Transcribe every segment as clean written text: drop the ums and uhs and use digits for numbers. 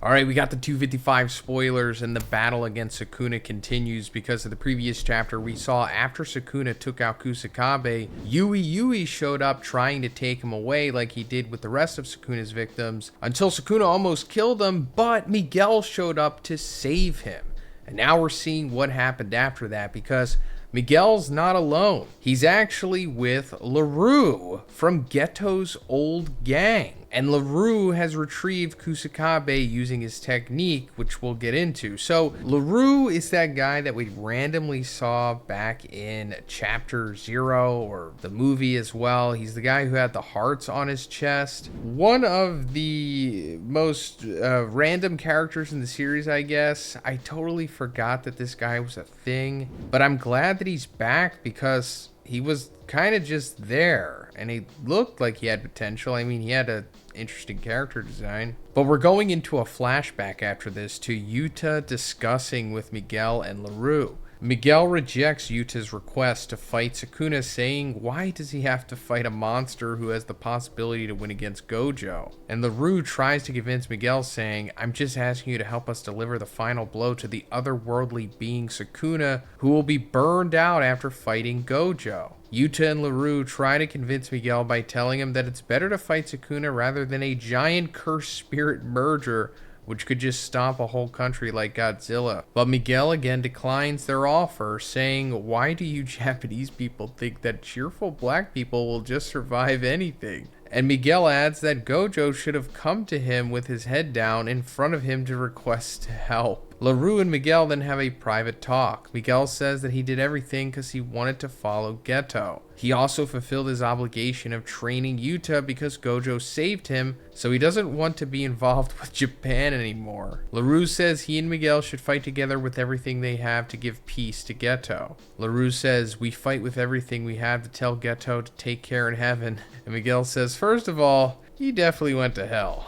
All right, we got the 255 spoilers, and the battle against Sukuna continues because of the previous chapter we saw. After Sukuna took out Kusakabe, Yui showed up trying to take him away like he did with the rest of Sukuna's victims until Sukuna almost killed him, but Miguel showed up to save him. And now we're seeing what happened after that, because Miguel's not alone. He's actually with LaRue from Geto's old gang. And LaRue has retrieved Kusakabe using his technique, which we'll get into. So LaRue is that guy that we randomly saw back in Chapter 0, or the movie as well. He's the guy who had the hearts on his chest. One of the most random characters in the series, I guess. I totally forgot that this guy was a thing. But I'm glad that he's back because he was kind of just there, and he looked like he had potential. I mean, he had a interesting character design. But we're going into a flashback after this to Yuta discussing with Miguel and LaRue. Miguel rejects Yuta's request to fight Sukuna, saying why does he have to fight a monster who has the possibility to win against Gojo? And LaRue tries to convince Miguel, saying, I'm just asking you to help us deliver the final blow to the otherworldly being Sukuna, who will be burned out after fighting Gojo. Yuta and LaRue try to convince Miguel by telling him that it's better to fight Sukuna rather than a giant cursed spirit merger which could just stomp a whole country like Godzilla. But Miguel again declines their offer, saying, why do you Japanese people think that cheerful black people will just survive anything? And Miguel adds that Gojo should have come to him with his head down in front of him to request help. LaRue and Miguel then have a private talk. Miguel says that he did everything because he wanted to follow Geto. He also fulfilled his obligation of training Yuta because Gojo saved him, so he doesn't want to be involved with Japan anymore. LaRue says he and Miguel should fight together with everything they have to give peace to Geto. LaRue says, we fight with everything we have to tell Geto to take care in heaven. And Miguel says, first of all, he definitely went to hell.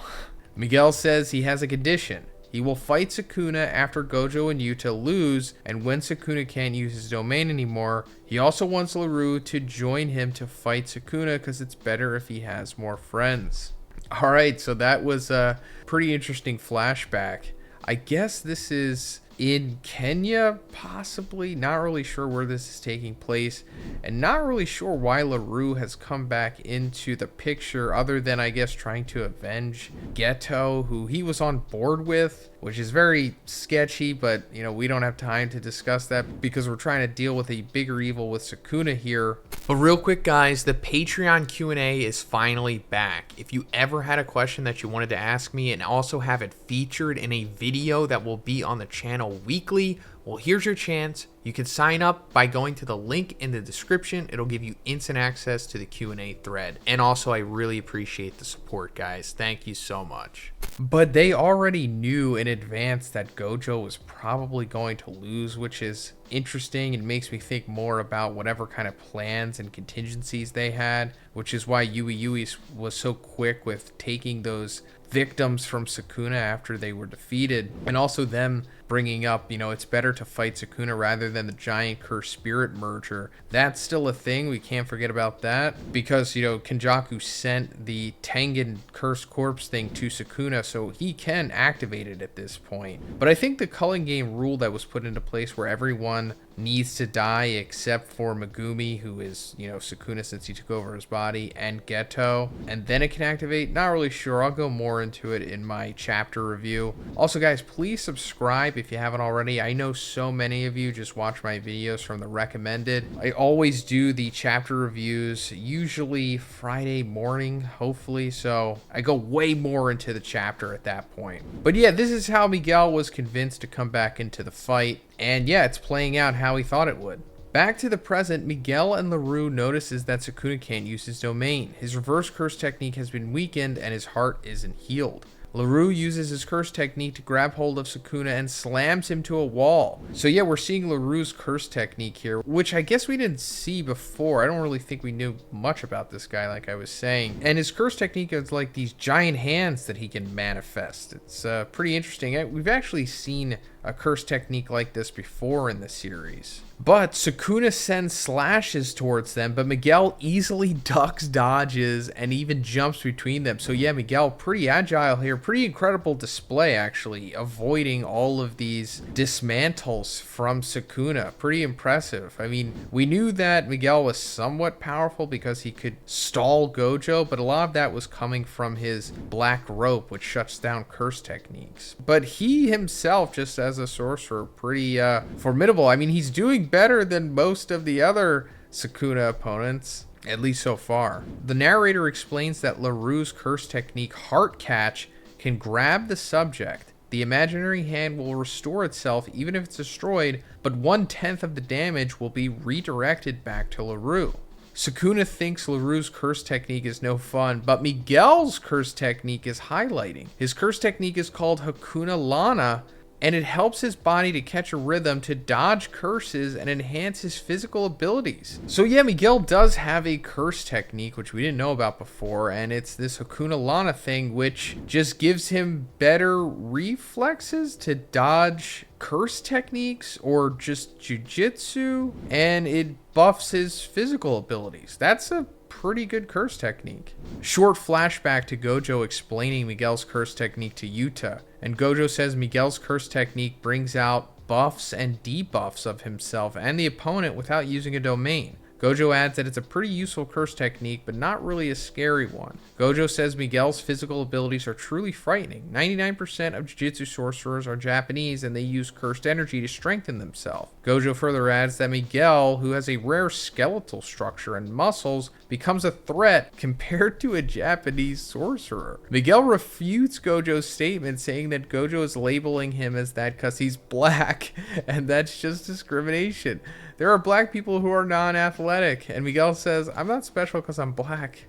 Miguel says he has a condition. He will fight Sukuna after Gojo and Yuta lose, and when Sukuna can't use his domain anymore. He also wants LaRue to join him to fight Sukuna because it's better if he has more friends. Alright, so that was a pretty interesting flashback. I guess this is in Kenya, possibly. Not really sure where this is taking place, and not really sure why LaRue has come back into the picture other than, I guess, trying to avenge Geto, who he was on board with, which is very sketchy, but, you know, we don't have time to discuss that because we're trying to deal with a bigger evil with Sukuna here. But real quick, guys, the Patreon Q&A is finally back. If you ever had a question that you wanted to ask me and also have it featured in a video that will be on the channel weekly, well, here's your chance. You can sign up by going to the link in the description. It'll give you instant access to the Q&A thread. And also, I really appreciate the support, guys. Thank you so much. But they already knew in advance that Gojo was probably going to lose, which is interesting. It makes me think more about whatever kind of plans and contingencies they had, which is why Yui was so quick with taking those victims from Sukuna after they were defeated, and also them bringing up, you know, it's better to fight Sukuna rather than the giant cursed spirit merger. That's still a thing. We can't forget about that because, you know, Kenjaku sent the Tengen cursed corpse thing to Sukuna, so he can activate it at this point. But I think the culling game rule that was put into place where everyone needs to die except for Megumi, who is, you know, Sukuna since he took over his body, and Geto, and then it can activate. Not really sure. I'll go more into it in my chapter review. Also, guys, please subscribe if you haven't already. I know so many of you just watch my videos from the recommended. I always do the chapter reviews, usually Friday morning, hopefully, so I go way more into the chapter at that point. But yeah, this is how Miguel was convinced to come back into the fight. And yeah, it's playing out how he thought it would. Back to the present, Miguel and LaRue notices that Sukuna can't use his domain. His reverse curse technique has been weakened and his heart isn't healed. LaRue uses his curse technique to grab hold of Sukuna and slams him to a wall. So yeah, we're seeing LaRue's curse technique here, which I guess we didn't see before. I don't really think we knew much about this guy, like I was saying. And his curse technique is like these giant hands that he can manifest. It's pretty interesting. We've actually seen a curse technique like this before in the series. But Sukuna sends slashes towards them, but Miguel easily ducks, dodges, and even jumps between them. So yeah, Miguel pretty agile here. Pretty incredible display, actually, avoiding all of these dismantles from Sukuna. Pretty impressive. I mean, we knew that Miguel was somewhat powerful because he could stall Gojo, but a lot of that was coming from his black rope, which shuts down curse techniques. But he himself, just as a sorcerer, pretty formidable. I mean, he's doing better than most of the other Sukuna opponents, at least so far. The narrator explains that LaRue's curse technique, Heart Catch, can grab the subject. The imaginary hand will restore itself even if it's destroyed, but 1/10 of the damage will be redirected back to LaRue. Sukuna thinks LaRue's curse technique is no fun, but Miguel's curse technique is highlighting. His curse technique is called Hakuna Lana, and it helps his body to catch a rhythm, to dodge curses, and enhance his physical abilities. So yeah, Miguel does have a curse technique, which we didn't know about before, and it's this Hakuna Lana thing, which just gives him better reflexes to dodge curse techniques or just jujitsu, and it buffs his physical abilities. That's a pretty good curse technique. Short flashback to Gojo explaining Miguel's curse technique to Yuta, and Gojo says Miguel's curse technique brings out buffs and debuffs of himself and the opponent without using a domain. Gojo adds that it's a pretty useful curse technique, but not really a scary one. Gojo says Miguel's physical abilities are truly frightening. 99% of Jujutsu sorcerers are Japanese, and they use cursed energy to strengthen themselves. Gojo further adds that Miguel, who has a rare skeletal structure and muscles, becomes a threat compared to a Japanese sorcerer. Miguel refutes Gojo's statement, saying that Gojo is labeling him as that because he's black, and that's just discrimination. There are black people who are non-athletic, and Miguel says, I'm not special because I'm black.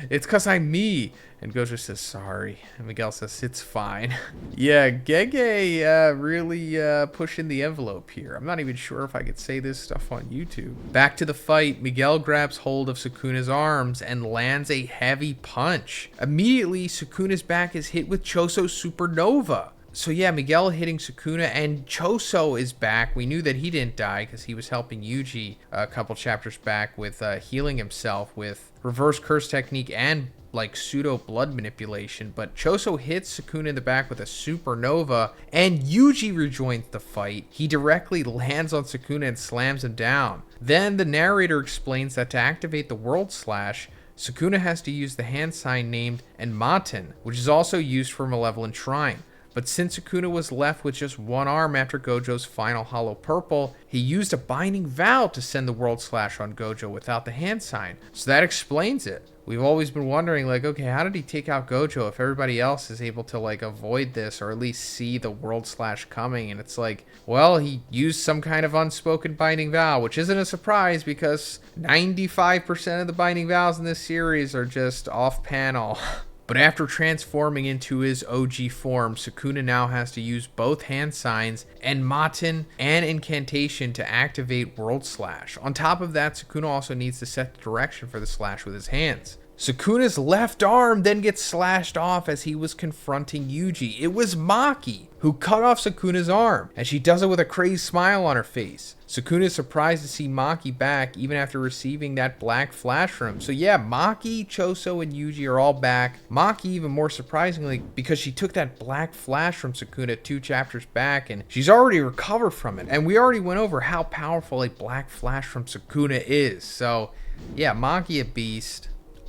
It's because I'm me. And Gojo says, sorry. And Miguel says, it's fine. Yeah, Gege really pushing the envelope here. I'm not even sure if I could say this stuff on YouTube. Back to the fight, Miguel grabs hold of Sukuna's arms and lands a heavy punch. Immediately, Sukuna's back is hit with Choso's Supernova. So yeah, Miguel hitting Sukuna, and Choso is back. We knew that he didn't die because he was helping Yuji a couple chapters back with healing himself with reverse curse technique and like pseudo blood manipulation. But Choso hits Sukuna in the back with a supernova, and Yuji rejoins the fight. He directly lands on Sukuna and slams him down. Then the narrator explains that to activate the World Slash, Sukuna has to use the hand sign named Enmaten, which is also used for Malevolent Shrine. But since Sukuna was left with just one arm after Gojo's final Hollow Purple, he used a Binding Vow to send the World Slash on Gojo without the hand sign. So that explains it. We've always been wondering, like, okay, how did he take out Gojo if everybody else is able to, like, avoid this or at least see the World Slash coming? And it's like, well, he used some kind of unspoken Binding Vow, which isn't a surprise because 95% of the Binding Vows in this series are just off-panel. But after transforming into his OG form, Sukuna now has to use both hand signs, Enmaten and Incantation, to activate World Slash. On top of that, Sukuna also needs to set the direction for the slash with his hands. Sukuna's left arm then gets slashed off as he was confronting Yuji. It was Maki who cut off Sukuna's arm, and she does it with a crazed smile on her face. Sukuna is surprised to see Maki back even after receiving that black flash from him. So yeah, Maki, Choso, and Yuji are all back. Maki even more surprisingly because she took that black flash from Sukuna 2 chapters back, and she's already recovered from it. And we already went over how powerful a black flash from Sukuna is. So yeah, Maki a beast.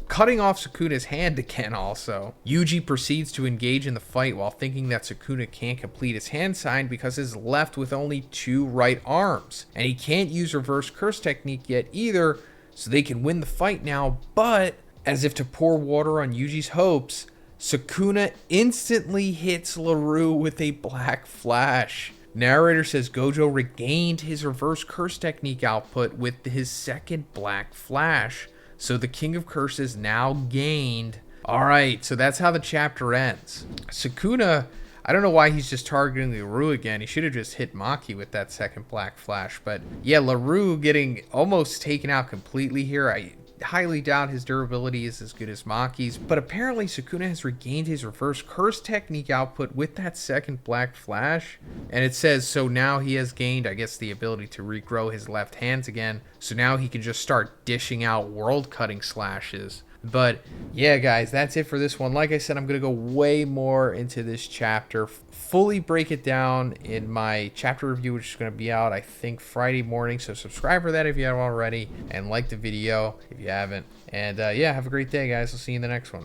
Cutting off Sukuna's hand again also. Yuji proceeds to engage in the fight while thinking that Sukuna can't complete his hand sign because he's left with only 2 right arms. And he can't use reverse curse technique yet either, so they can win the fight now. But, as if to pour water on Yuji's hopes, Sukuna instantly hits LaRue with a black flash. Narrator says Gojo regained his reverse curse technique output with his second black flash. So the King of Curses now gained. Alright, so that's how the chapter ends. Sukuna, I don't know why he's just targeting LaRue again. He should have just hit Maki with that second black flash. But yeah, LaRue getting almost taken out completely here. highly doubt his durability is as good as Maki's, but apparently Sukuna has regained his reverse curse technique output with that second Black Flash. And it says, so now he has gained, I guess, the ability to regrow his left hands again. So now he can just start dishing out world-cutting slashes. But yeah, guys, that's it for this one. Like I said, I'm going to go way more into this chapter, fully break it down in my chapter review, which is going to be out, I think, Friday morning. So subscribe for that if you haven't already, and like the video if you haven't. And yeah, have a great day, guys. I'll see you in the next one.